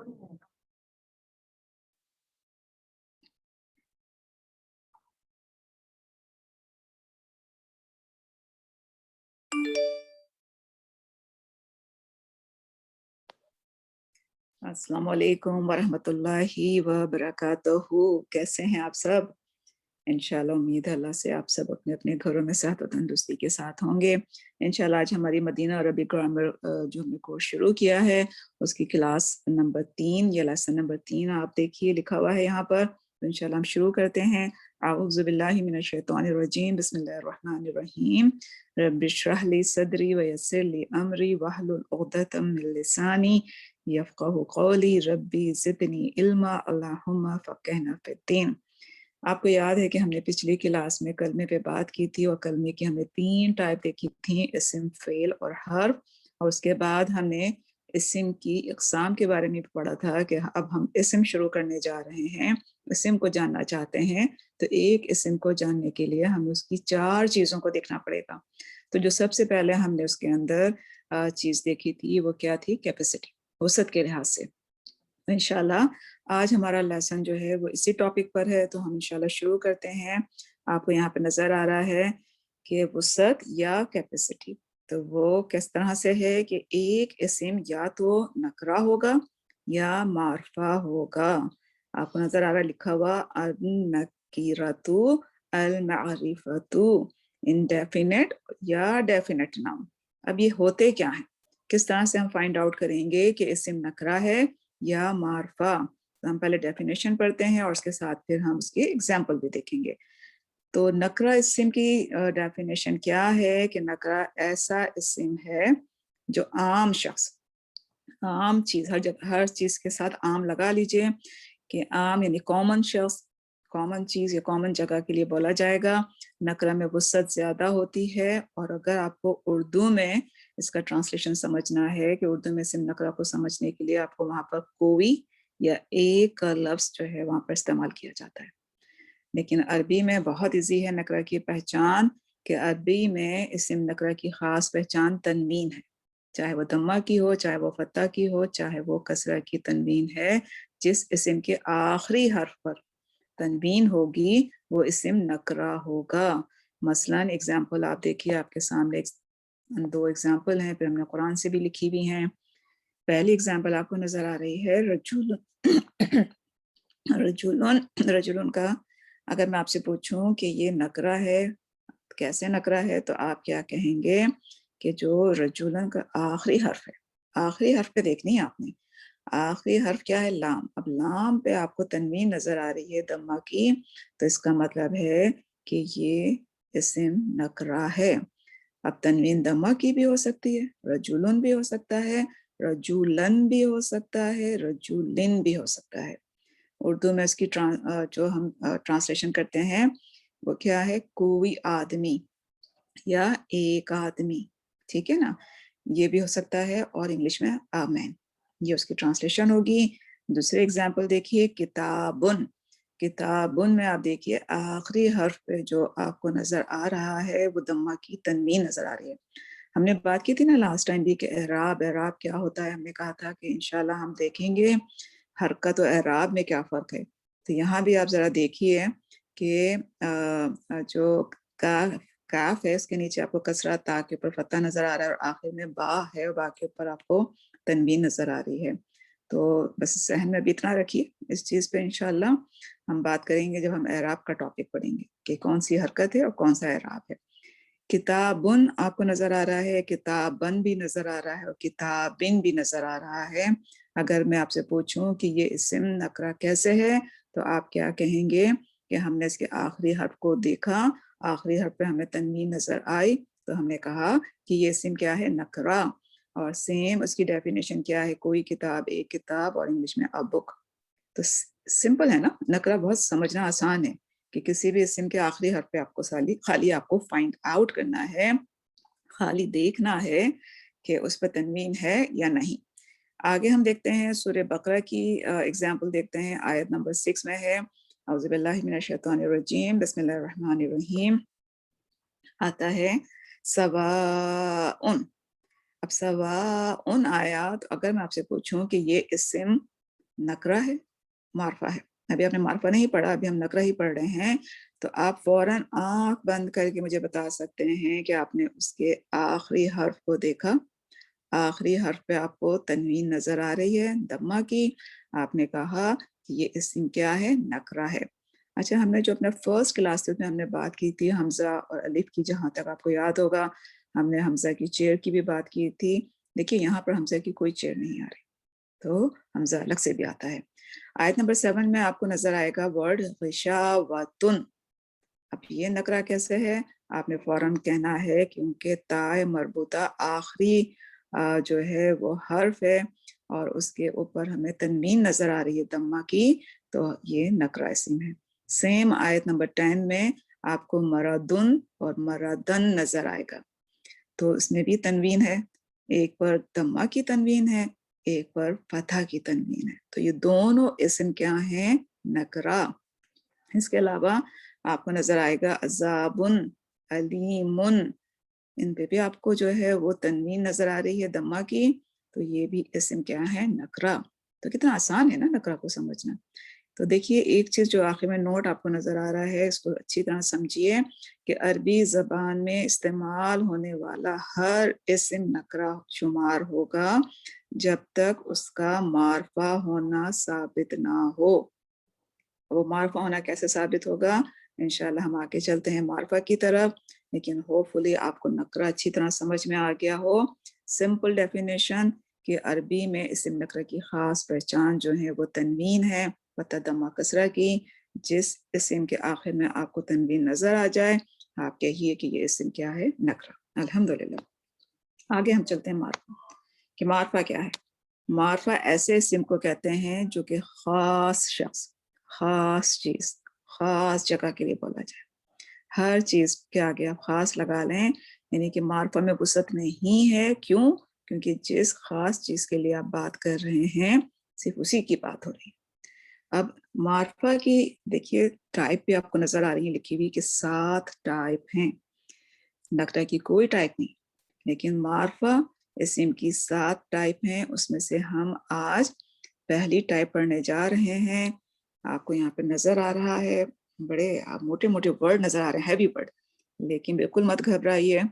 अस्सलाम वालेकुम वरहमतुल्लाहि वबरकातुहू। कैसे हैं आप सब? इंशाल्लाह उम्मीद है अल्लाह से आप सब अपने अपने घरों में सेहत और तंदुरुस्ती के साथ होंगे। इंशाल्लाह आज हमारी मदीना अरबिक ग्रामर जो हमने कोर्स शुरू किया है उसकी क्लास नंबर 3 या लेसन नंबर 3 आप देखिए लिखा हुआ है यहाँ पर। तो इंशाल्लाह हम शुरू करते हैं। अऊज़ु बिल्लाहि मिनश शैतानिर रजीम बिस्मिल्लाहिर रहमानिर रहीम रब्बि इश्रह ली सदरी व यस्सिर ली अमरी वहलुल उक़दतम मिन लिसानी यफ़क़हू क़ौली रब्बी ज़िदनी इल्मा अल्लाहुम्मा फ़क़िहना फ़िद्दीन। आपको याद है कि हमने पिछली क्लास में कलमे पे बात की थी और कलमे की हमने 3 टाइप देखी थी, इस्म, फ़ेल और हर्फ। और उसके बाद हमने इस्म की इक़साम के बारे में भी पढ़ा था कि अब हम इस्म शुरू करने जा रहे हैं, इस्म को जानना चाहते हैं। तो एक इस्म को जानने के लिए हमें उसकी 4 चीज़ों को देखना पड़ेगा। तो जो सबसे पहले हमने उसके अंदर चीज़ देखी थी वो क्या थी? कैपेसिटी, वसअत के लिहाज से। इंशाल्लाह आज हमारा लेसन जो है वो इसी टॉपिक पर है, तो हम इंशाल्लाह शुरू करते हैं। आपको यहाँ पे नज़र आ रहा है कि वसअत या कैपेसिटी, तो वो किस तरह से है कि एक इस्म या तो नकरा होगा या मारफा होगा। आपको नज़र आ रहा है लिखा हुआ अन-नकीरतु अल-मारिफतु, इंडेफिनिट या डेफिनिट नाउन। अब ये होते क्या हैं? किस तरह से हम फाइंड आउट करेंगे कि इस्म नकरा है या मारफा? तो हम पहले डेफिनेशन पढ़ते हैं और उसके साथ फिर हम उसके एग्जाम्पल भी देखेंगे। तो नकरा इस्म की डेफिनेशन क्या है कि नकरा ऐसा इस्म है जो आम शख्स, आम चीज, हर चीज के साथ आम लगा लीजिए कि आम यानी कॉमन शख्स, कॉमन चीज या कॉमन जगह के लिए बोला जाएगा। नकरा में वसअत ज्यादा होती है। और अगर आपको उर्दू में इसका ट्रांसलेशन समझना है कि उर्दू में सिर्फ नकरा को समझने के लिए आपको वहां पर कोई या एक का लफ्ज जो है वहां पर इस्तेमाल किया जाता है। लेकिन अरबी में बहुत इजी है नकरा की पहचान, कि अरबी में इस्म नकरा की खास पहचान तनवीन है। चाहे वो दम्मा की हो, चाहे वो फत्ता की हो, चाहे वो कसरा की तनवीन है। जिस इस्म के आखिरी हर्फ पर तनवीन होगी वो इस्म नकरा होगा। मसलन एग्जाम्पल आप देखिए, आपके सामने 2 एग्जाम्पल हैं, फिर हमने कुरान से भी लिखी हुई हैं। पहली एग्जाम्पल आपको नजर आ रही है रजूल रजूलन। रजूलन का अगर मैं आपसे पूछूं कि ये नकरा है, कैसे नकरा है, तो आप क्या कहेंगे कि जो रजूलन का आखिरी हर्फ है, आखिरी हर्फ पे देखनी है आपने, आखिरी हर्फ क्या है? लाम। अब लाम पे आपको तनवीन नजर आ रही है दम्मा की, तो इसका मतलब है कि ये इस्म नकरा है। अब तनवीन दम्मा की भी हो सकती है, रजूलन भी हो सकता है, रजूलन भी हो सकता है, रजूलिन भी हो सकता है। उर्दू में इसकी जो हम ट्रांसलेशन करते हैं वो क्या है? कोई आदमी या एक आदमी, ठीक है ना? ये भी हो सकता है। और इंग्लिश में अ मैन, ये उसकी ट्रांसलेशन होगी। दूसरे एग्जाम्पल देखिए, किताबुन। किताबुन में आप देखिए आखिरी हर्फ पे जो आपको नजर आ रहा है वो दम्मा की तनवीन नजर आ रही है। हमने बात की थी ना लास्ट टाइम भी कि एराब, एराब क्या होता है। हमने कहा था कि इंशाल्लाह हम देखेंगे हरकत और एराब में क्या फ़र्क है। तो यहाँ भी आप ज़रा देखिए कि जो काफ है उसके नीचे आपको कसरा, ता के ऊपर फत्ता नज़र आ रहा है और आखिर में बा है और बा के ऊपर आपको तनवीन नज़र आ रही है। तो बस सहन में भी इतना रखिए। इस चीज़ पे इंशाल्लाह हम बात करेंगे जब हम एराब का टॉपिक पढ़ेंगे कि कौन सी हरकत है और कौन सा एराब है। किताबुन आपको नजर आ रहा है, किताबन भी नजर आ रहा है और किताबिन भी नजर आ रहा है। अगर मैं आपसे पूछूं कि ये इस्म नकरा कैसे है, तो आप क्या कहेंगे कि हमने इसके आखिरी हर्फ को देखा, आखिरी हर्फ पे हमें तनवीन नजर आई, तो हमने कहा कि ये इस्म क्या है? नकरा। और सेम उसकी डेफिनेशन क्या है? कोई किताब, एक किताब, और इंग्लिश में अ बुक। तो सिंपल है ना, नकरा बहुत समझना आसान है कि किसी भी इस्म के आखिरी हर्फ पे आपको खाली आपको फाइंड आउट करना है, खाली देखना है कि उस पर तनवीन है या नहीं। आगे हम देखते हैं सूरह बकरा की एग्जाम्पल देखते हैं, आयत नंबर 6 में है औज़ु बिल्लाहि मिनश शैतानिर रजीम बिस्मिल्लाहिर रहमानिर रहीम। आता है सवाउन। अब सवाउन आया, तो अगर मैं आपसे पूछूं कि ये इस्म नकरा है, मार्फा है। अभी आपने मार्फा नहीं पढ़ा, अभी हम नकरा ही पढ़ रहे हैं। तो आप फौरन आंख बंद करके मुझे बता सकते हैं कि आपने उसके आखिरी हर्फ को देखा। आखिरी हर्फ पे आपको तनवीन नजर आ रही है दम्मा की। आपने कहा कि ये इस्म क्या है, नकरा है। अच्छा, हमने जो अपने फर्स्ट क्लास में हमने बात की थी हमजा और अलिफ की, जहां तक आपको याद होगा हमने हमजा की चेयर की भी बात की थी। देखिए यहाँ पर हमजा की कोई चेयर नहीं आ रही, तो हमजा अलग से भी आता है। आयत नंबर 7 में आपको नजर आएगा वर्ड गिशावतुन। अब ये नकरा कैसे है, आपने फौरन कहना है क्योंकि ताए मरबूता आखिरी जो है वो हर्फ है और उसके ऊपर हमें तनवीन नजर आ रही है दम्मा की, तो ये नकरा इस्म है। सेम आयत नंबर 10 में आपको मरादुन और मरादन नजर आएगा, तो इसमें भी तनवीन है, एक पर दम्मा की तनवीन है, एक पर फतह की तनवीन है। तो ये दोनों इस्म क्या हैं, नकरा। इसके अलावा आपको नजर आएगा अजाबुन, अलीमुन, इन पे भी आपको जो है वो तनवीन नजर आ रही है दम्मा की, तो ये भी इस्म क्या है, नकरा। तो कितना आसान है ना नकरा को समझना। तो देखिए एक चीज जो आखिर में नोट आपको नजर आ रहा है, इसको अच्छी तरह समझिए कि अरबी जबान में इस्तेमाल होने वाला हर इस्म नकरा शुमार होगा जब तक उसका मारफा होना साबित ना हो। वो मारफा होना कैसे साबित होगा, इंशाल्लाह हम आगे चलते हैं मारफा की तरफ, लेकिन होपफुली आपको नकरा अच्छी तरह समझ में आ गया हो। सिंपल डेफिनेशन कि अरबी में इस्म नकरा की खास पहचान जो है वो तनवीन है, वता दम्मा कसरा की। जिस इस्म के आखिर में आपको तनवीन नजर आ जाए, आप कहिए कि ये इस्म क्या है, नकरा। अल्हम्दुलिल्लाह। आगे हम चलते हैं मारफा, कि मारफा क्या है। मारफा ऐसे इस्म को कहते हैं जो कि खास शख्स, खास चीज, खास जगह के लिए बोला जाए। हर चीज के आगे आप खास लगा लें, यानी कि मारफा में वसअत नहीं है। क्यों? क्योंकि जिस खास चीज के लिए आप बात कर रहे हैं सिर्फ उसी की बात हो रही है। अब मारफा की देखिए टाइप भी आपको नजर आ रही है लिखी हुई कि 7 टाइप हैं। नकरा की कोई टाइप नहीं, लेकिन मारफा इस्म की 7 टाइप हैं। उसमें से हम आज पहली टाइप पढ़ने जा रहे हैं। आपको यहाँ पे नजर आ रहा है, बड़े मोटे मोटे वर्ड नजर आ रहे हैं, हैवी वर्ड, लेकिन बिल्कुल मत घबराइए,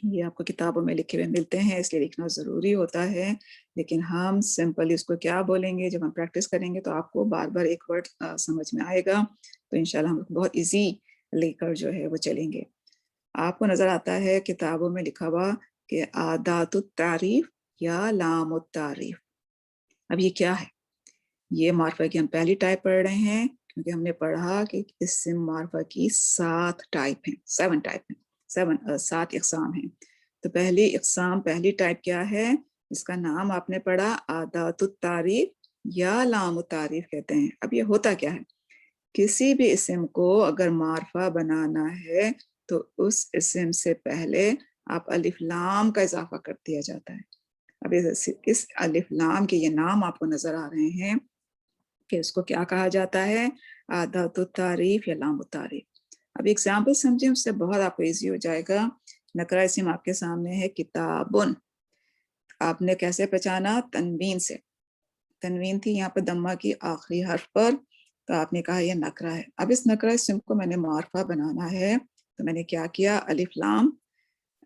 ये आपको किताबों में लिखे हुए मिलते हैं, इसलिए लिखना जरूरी होता है। लेकिन हम सिंपल इसको क्या बोलेंगे, जब हम प्रैक्टिस करेंगे तो आपको बार बार एक वर्ड समझ में आएगा, तो इंशाल्लाह हम बहुत इजी लेकर जो है वो चलेंगे। आपको नजर आता है किताबों में लिखा हुआ कि आदातुत तारीफ या लामुत तारीफ। अब ये क्या है, ये मार्फा की हम पहली टाइप पढ़ रहे हैं, क्योंकि हमने पढ़ा कि इस्म मार्फा की 7 टाइप हैं, 7 टाइप हैं, 7 इकसाम हैं। तो पहली इकसाम, पहली टाइप क्या है, इसका नाम आपने पढ़ा आदातुत तारीफ या लामुत तारीफ कहते हैं। अब ये होता क्या है, किसी भी इस्म को अगर मार्फा बनाना है तो उस इस्म से पहले आप अलिफ लाम का इजाफा कर दिया जाता है। अब इस अलिफ लाम के ये नाम आपको नजर आ रहे हैं कि इसको क्या कहा जाता है, आदातुत तारीफ या लामुत तारीफ। अब एग्जाम्पल समझे, उससे बहुत आपको इजी हो जाएगा। नकरा इस्म आपके सामने है किताबुन, आपने कैसे पहचाना, तनवीन से। तनवीन थी यहाँ पर दम्मा की आखिरी हर्फ पर, तो आपने कहा यह नकरा है। अब इस नकरा इस्म को मैंने मार्फा बनाना है, तो मैंने क्या किया, अलिफ लाम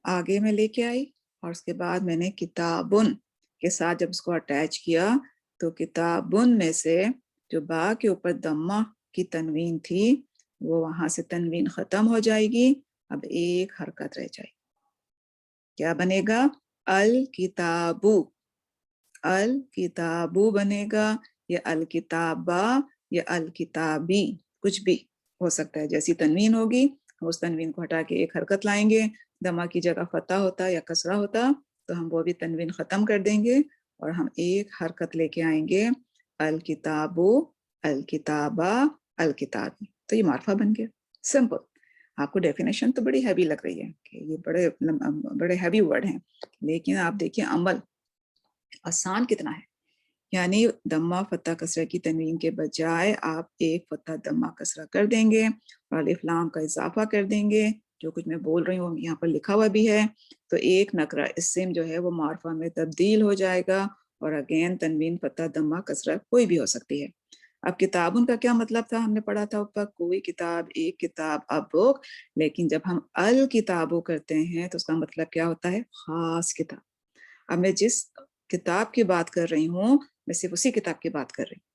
आगे में लेके आई और उसके बाद मैंने किताबुन के साथ जब उसको अटैच किया, तो किताबुन में से जो बा के ऊपर दम्मा की तनवीन थी वो वहां से तनवीन खत्म हो जाएगी। अब एक हरकत रह जाएगी, क्या बनेगा, अल किताबू, अल किताबू बनेगा, या अल किताबा, या अल किताबी, कुछ भी हो सकता है। जैसी तनवीन होगी उस तनवीन को हटा के एक हरकत लाएंगे, दमा की जगह फतह होता या कसरा होता तो हम वो भी तनवीन खत्म कर देंगे और हम एक हरकत लेके आएंगे, अल किताबो, अल किताबा, अल किताबी। तो ये मार्फा बन गया, सिंपल। आपको डेफिनेशन तो बड़ी हैवी लग रही है कि ये बड़े हैवी वर्ड हैं, लेकिन आप देखिए अमल आसान कितना है। यानी दम्मा फतह कसरा की तनवीन के बजाय आप एक फतह दम्मा कसरा कर देंगे और अलिफ लाम का इजाफा कर देंगे। जो कुछ मैं बोल रही हूँ यहाँ पर लिखा हुआ भी है। तो एक नकरा इस्म जो है वो मार्फा में तब्दील हो जाएगा اور اگین تنوین فتح دمہ کسرہ کوئی بھی ہو سکتی ہے. اب کتابن کا کیا مطلب تھا, ہم نے پڑھا تھا اوپر, کوئی کتاب, ایک کتاب, ا بک. لیکن جب ہم الکتابو کرتے ہیں تو اس کا مطلب کیا ہوتا ہے, خاص کتاب. اب میں جس کتاب کی بات کر رہی ہوں میں صرف اسی کتاب کی بات کر رہی ہوں.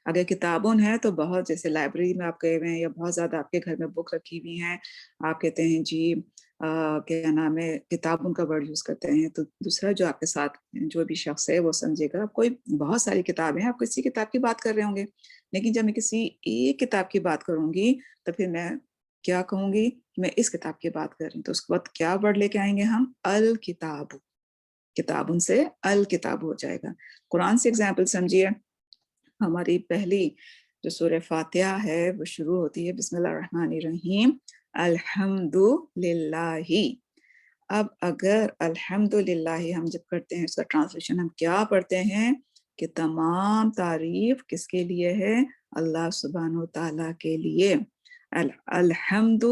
اگر کتابوں ہے تو بہت, جیسے لائبریری میں آپ گئے ہوئے ہیں یا بہت زیادہ آپ کے گھر میں بک رکھی ہوئی ہیں, آپ کہتے ہیں جی کیا نام ہے, کتابوں کا ورڈ یوز کرتے ہیں, تو دوسرا جو آپ کے ساتھ جو بھی شخص ہے وہ سمجھے گا کوئی بہت ساری کتابیں ہیں, آپ کسی کتاب کی بات کر رہے ہوں گے. لیکن جب میں کسی ایک کتاب کی بات کروں گی تو پھر میں کیا کہوں گی, میں اس کتاب کی بات کر رہی ہوں, تو اس کے بعد کیا ورڈ لے کے آئیں گے ہم, الکتاب. کتابوں سے الکتاب ہو جائے گا. قرآن سے اگزامپل سمجھیے, ہماری پہلی جو سورہ فاتحہ ہے وہ شروع ہوتی ہے بسم اللہ الرحمن الرحیم, الحمد للہ. اب اگر الحمد للہ ہم جب کرتے ہیں اس کا ٹرانسلیشن ہم کیا پڑھتے ہیں کہ تمام تعریف کس کے لیے ہے, اللہ سبحانہ و تعالیٰ کے لیے. الحمد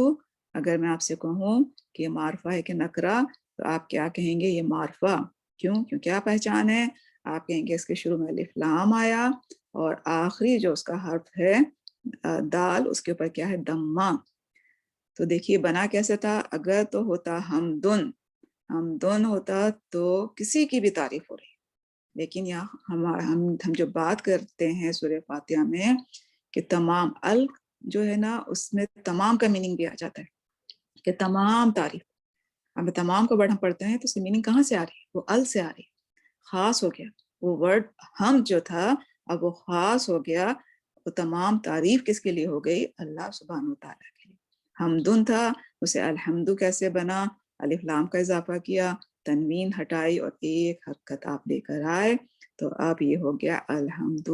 اگر میں آپ سے کہوں کہ معرفہ ہے کہ نکرہ, تو آپ کیا کہیں گے, یہ معرفہ. کیوں؟ کیوں کیا پہچان ہے, آپ کہیں گے اس کے شروع میں الف لام آیا اور آخری جو اس کا حرف ہے دال, اس کے اوپر کیا ہے, دمہ. تو دیکھیے بنا کیسے تھا, اگر تو ہوتا ہمدن ہوتا تو کسی کی بھی تعریف ہو رہی. لیکن یہاں ہم جو بات کرتے ہیں سورہ فاتحہ میں کہ تمام ال جو ہے نا, اس میں تمام کا میننگ بھی آ جاتا ہے کہ تمام تعریف. اب تمام کو ورڈ ہم پڑھتے ہیں تو اس کی میننگ کہاں سے آ رہی ہے, وہ ال سے آ رہی ہے. خاص ہو گیا وہ ورڈ, ہم جو تھا اب وہ خاص ہو گیا. وہ تمام تعریف کس کے لیے ہو گئی, اللہ سبحانہ و تعالیٰ کے لیے. حمدن تھا, اسے الحمد کیسے بنا, الف لام کا اضافہ کیا, تنوین ہٹائی اور ایک حرکت آپ لے کر آئے, تو اب یہ ہو گیا الحمد,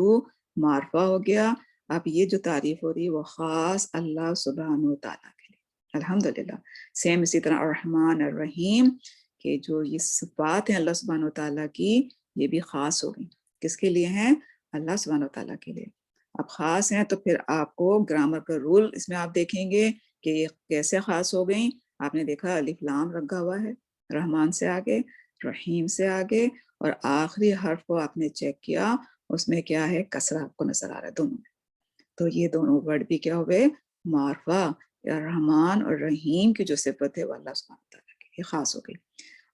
معرفہ ہو گیا. اب یہ جو تعریف ہو رہی ہے وہ خاص اللہ سبحانہ و تعالیٰ کے لیے, الحمدللہ. سیم اسی طرح الرحمن الرحیم کہ جو یہ صفات ہیں اللہ سبحانہ و تعالیٰ کی, یہ بھی خاص ہو گئی. کس کے لیے ہیں, اللہ سبحانہ و تعالیٰ کے لیے. اب خاص ہیں تو پھر آپ کو گرامر کا رول اس میں آپ دیکھیں گے کہ یہ کیسے خاص ہو گئیں. آپ نے دیکھا الف لام رکھا ہوا ہے, رحمان سے آگے, رحیم سے آگے, اور آخری حرف کو آپ نے چیک کیا, اس میں کیا ہے, کسرہ آپ کو نظر آ رہا ہے دونوں میں. تو یہ دونوں ورڈ بھی کیا ہوئے, معرفہ. یا رحمان اور رحیم کی جو صفت ہے وہ اللہ سبحانہ و تعالیٰ کے لیے خاص ہو گئی.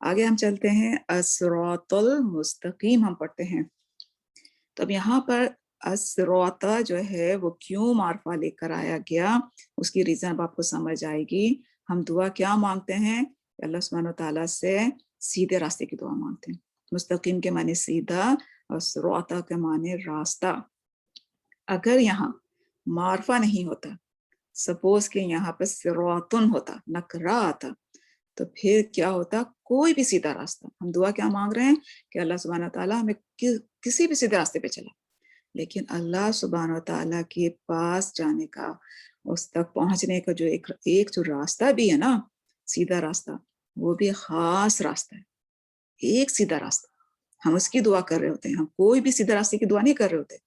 آگے ہم چلتے ہیں, الصراط المستقیم ہم پڑھتے ہیں. تو اب یہاں پر الصراط جو ہے وہ کیوں معرفہ لے کر آیا گیا, اس کی ریزن اب آپ کو سمجھ آئے گی. ہم دعا کیا مانگتے ہیں, اللہ سبحانہ و تعالیٰ سے سیدھے راستے کی دعا مانگتے ہیں. مستقیم کے معنی سیدھا, اور صراط کے معنی راستہ. اگر یہاں معرفہ نہیں ہوتا, سپوز کہ یہاں پہ صراطن ہوتا, نکرہ آتا, تو پھر کیا ہوتا, کوئی بھی سیدھا راستہ. ہم دعا کیا مانگ رہے ہیں کہ اللہ سبحانہ تعالیٰ ہمیں کسی بھی سیدھے راستے پہ چلا. لیکن اللہ سبحانہ تعالیٰ کے پاس جانے کا, اس تک پہنچنے کا جو ایک جو راستہ بھی ہے نا, سیدھا راستہ, وہ بھی خاص راستہ ہے, ایک سیدھا راستہ. ہم اس کی دعا کر رہے ہوتے ہیں, ہم کوئی بھی سیدھے راستے کی دعا نہیں کر رہے ہوتے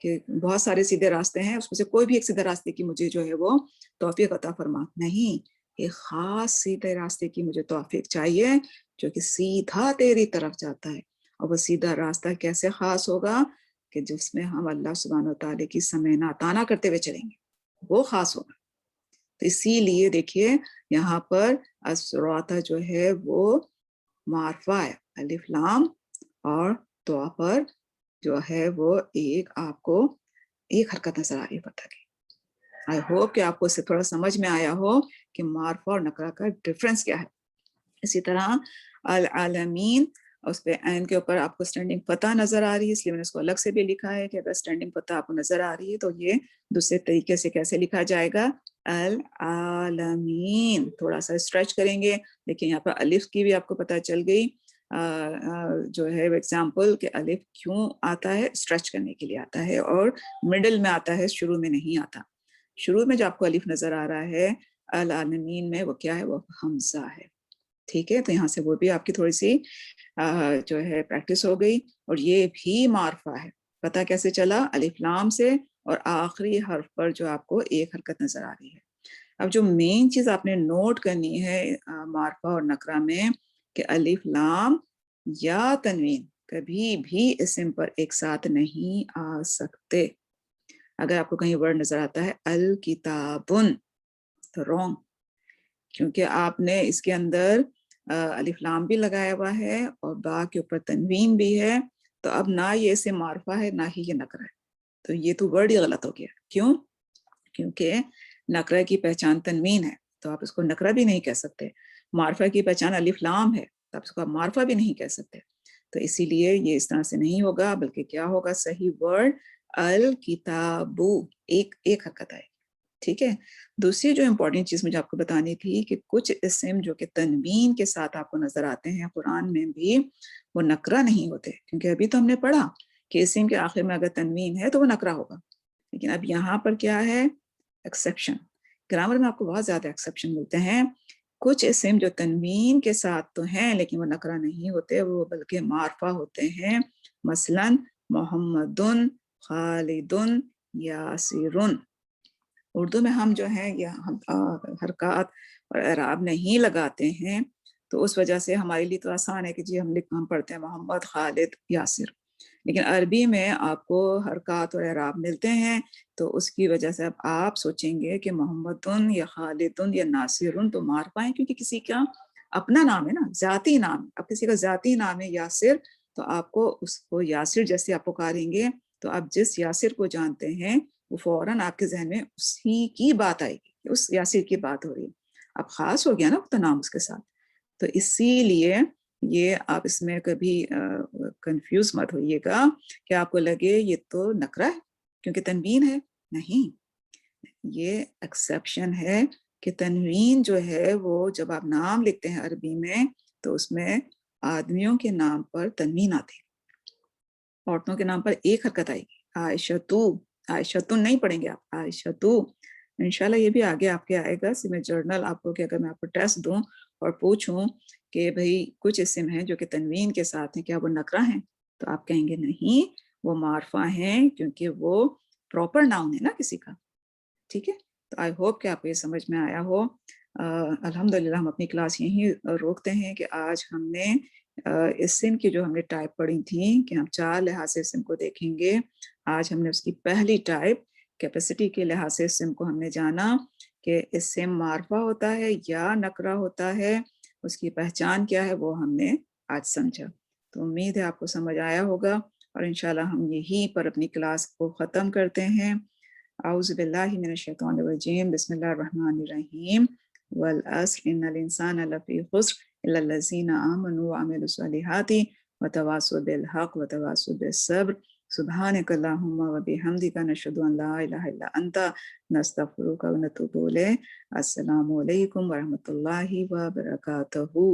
کہ بہت سارے سیدھے راستے ہیں, اس میں سے کوئی بھی ایک سیدھے راستے کی مجھے جو ہے وہ توفیق عطا فرما. نہیں, ایک خاص سیدھے راستے کی مجھے توفیق چاہیے جو کہ سیدھا تیری طرف جاتا ہے. اور وہ سیدھا راستہ کیسے خاص ہوگا, کہ جس میں ہم اللہ سبحانہ وتعالی کی سمینا تانا کرتے ہوئے چلیں گے, وہ خاص ہوگا. تو اسی لیے دیکھیے یہاں پر الصراط جو ہے وہ معرفہ ہے, الف لام, اور دعا پر جو ہے وہ ایک آپ کو ایک حرکت نظر آ رہی ہے پتہ کی. آئی ہوپ کہ آپ کو اس سے تھوڑا سمجھ میں آیا ہو کہ معرفہ اور نکرہ کا ڈفرینس کیا ہے. اسی طرح العالمین, اس پہ عین کے اوپر آپ کو اسٹینڈنگ فتح نظر آ رہی ہے, اس لیے میں نے اس کو الگ سے بھی لکھا ہے کہ اگر اسٹینڈنگ فتح آپ کو نظر آ رہی ہے تو یہ دوسرے طریقے سے کیسے لکھا جائے گا, العالمین. تھوڑا سا اسٹریچ کریں گے, لیکن یہاں پر الف کی بھی آپ کو پتہ چل گئی جو ہے ایگزامپل کہ الف کیوں آتا ہے, اسٹریچ کرنے کے لیے آتا ہے, اور مڈل میں آتا ہے, شروع میں نہیں آتا. شروع میں جو آپ کو الف نظر آ رہا ہے العالمین میں, وہ کیا ہے, وہ حمزہ ہے. ٹھیک ہے, تو یہاں سے وہ بھی آپ کی تھوڑی سی جو ہے پریکٹس ہو گئی. اور یہ بھی معرفہ ہے, پتہ کیسے چلا, الف لام سے, اور آخری حرف پر جو آپ کو ایک حرکت نظر آ رہی ہے. اب جو مین چیز آپ نے نوٹ کرنی ہے معرفہ اور نکرہ میں, کہ الف لام یا تنوین कभी भी इसम पर एक साथ नहीं आ सकते। अगर आपको कहीं वर्ड नजर आता है अल किताबुन तो रॉन्ग, क्योंकि आपने इसके अंदर अलिफ लाम भी लगाया हुआ है और बा के ऊपर तनवीन भी है, तो अब ना ये इसे मारफा है ना ही ये नकरा है, तो ये तो वर्ड ही गलत हो गया। क्यों? क्योंकि नकरा की पहचान तनवीन है, तो आप इसको नकरा भी नहीं कह सकते। मारफा की पहचान अलिफ लाम है, तो आप इसको आप मारफा भी नहीं कह सकते। तो इसीलिए ये इस तरह से नहीं होगा, बल्कि क्या होगा सही वर्ड अल किताबु, एक एक हरकत आएगी। ठीक है। दूसरी जो इम्पोर्टेंट चीज मुझे आपको बतानी थी कि कुछ इस्म जो कि तनवीन के साथ आपको नजर आते हैं कुरान में भी, वो नकरा नहीं होते, क्योंकि अभी तो हमने पढ़ा कि इस्म के आखिर में अगर तनवीन है तो वो नकरा होगा, लेकिन अब यहाँ पर क्या है, एक्सेप्शन। ग्रामर में आपको बहुत ज्यादा एक्सेप्शन मिलते हैं। कुछ इस्म जो तनवीन के साथ तो हैं लेकिन वो नकरा नहीं होते, वो बल्कि मारफा होते हैं। मसलन मोहम्मदुन, खालिदुन, यासिरुन। उर्दू में हम जो है या हम हरकत और एराब नहीं लगाते हैं, तो उस वजह से हमारे लिए तो आसान है कि जी हम पढ़ते हैं मोहम्मद, खालिद, यासिर। लेकिन अरबी में आपको हरकत और एराब मिलते हैं, तो उसकी वजह से अब आप सोचेंगे कि मोहम्मदुन या खालिदुन या नासिरुन तो मार पाए, क्योंकि किसी का अपना नाम है ना, जाती नाम। अब किसी का जाती नाम है यासिर, तो आपको उसको यासिर जैसे आप पुकारेंगे, तो आप जिस यासिर को जानते हैं वो फौरन आपके जहन में उसी की बात आएगी, उस यासिर की बात हो रही है। अब खास हो गया ना तो नाम उसके साथ, तो इसीलिए ये आप इसमें कभी कंफ्यूज मत होइएगा कि आपको लगे ये तो नकरा है क्योंकि तनवीन है। नहीं, ये एक्सेप्शन है कि तनवीन जो है वो जब आप नाम लिखते हैं अरबी में, तो उसमें आदमियों के नाम पर तनवीन आती है, औरतों के नाम पर एक हरकत आएगी। आयशतु, आयशतुन नहीं पढ़ेंगे आप, आयशतु। इंशाल्लाह ये भी आगे आपके आएगा। मैं जर्नल आपको कि अगर मैं आपको टेस्ट दूं और पूछूं कि भाई कुछ इस्म हैं जो कि तनवीन के साथ हैं, क्या वो नकरा हैं, तो आप कहेंगे नहीं, वो मारफा हैं, क्योंकि वो प्रॉपर नाउन है ना किसी का। ठीक है, तो आई होप कि आपको ये समझ में आया हो। अल्हम्दुलिल्लाह हम अपनी क्लास यहीं रोकते हैं कि आज हमने इस्म की जो हमने टाइप पढ़ी थी कि हम 4 लिहाज से इस्म को देखेंगे। आज हमने उसकी पहली टाइप कैपेसिटी के लिहाज से इस्म को हमने जाना कि इस्म मारफा होता है या नकरा होता है, उसकी पहचान क्या है वो हमने आज समझा। तो उम्मीद है आपको समझ आया होगा, और इंशाल्लाह हम यहीं पर अपनी क्लास को ख़त्म करते हैं। औज़ु बिल्लाहि मिनश शैतानिर रजीम, बिस्मिल्लाहिर रहमानिर रहीम। वल अस्र इन्नल इंसाना लफी खुस्र इल्लल लज़ीना आमनु व अमिलुस सलिहाति व तवासौ बिल हक़ व तवासौ बिस सब्र। सुब्हानक अल्लाहुम्मा व बिहम्दिका नशहदु अन ला इलाहा इल्ला अंता नस्तगफिरुका व नतूबु इलैक। अस्सलामु अलैकुम व रहमतुल्लाहि व बरकातहू।